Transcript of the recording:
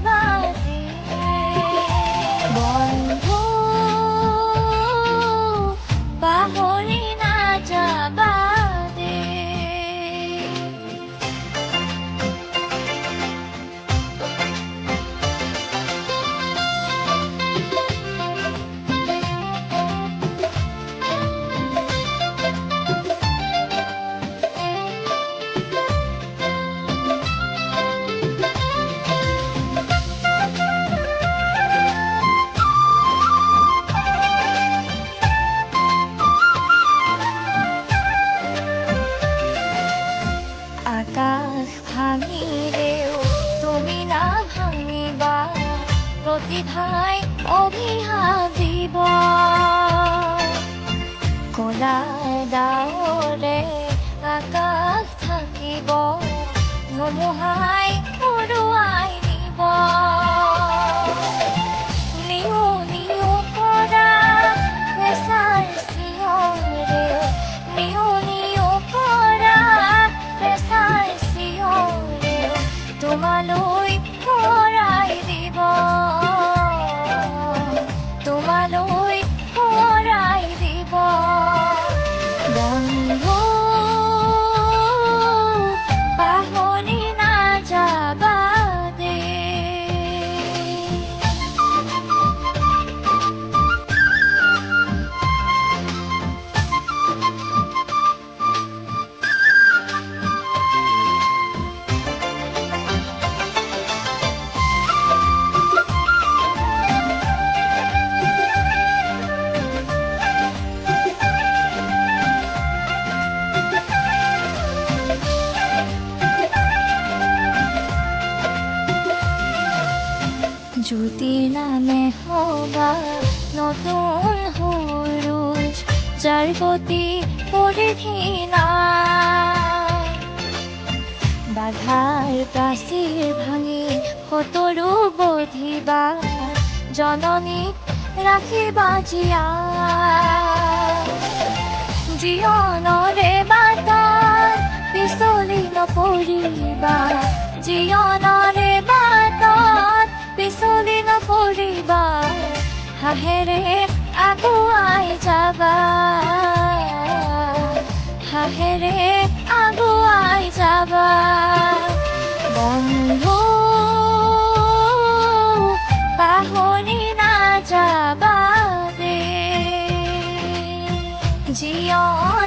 বাদে বন্ধু পাহরি না যাবাদে। আকাশ ভাঙিলেও তুমি না ভাঙিবা, প্রতিভায় অভিহাদিব। কলাৰ ডাৱৰে আকাশ থাকিব, ধুমুহাই উৰুৱাই নিব। নিউ নিউ কৰা প্ৰেছাৰ চিঞৰে, নিউ নিউ কৰা প্ৰেছাৰ চিঞৰে তোমালৈ ভৰাই দিব, তোমালৈ ভৰাই দিব। বন্ধু পাহৰি নাযাবাদে। জ্যোতিৰ নামে হবা নতুন সুৰুজ, যাৰ প্ৰতি পৰিধি নাই। বাধাৰ প্ৰাচীৰ ভাঙি সতৰু বধিবা, জননীক ৰাখিবা জীয়াই। জীৱনৰে বাটত পিছলি নপৰিবা, জীৱনৰে বাটত পিছলি নপৰিবা। হাঁহেৰে আগুৱাই যাবা, হাঁহেৰে আগুৱাই যাবা। বন্ধু পাহৰি নাযাবাদে। জীৱন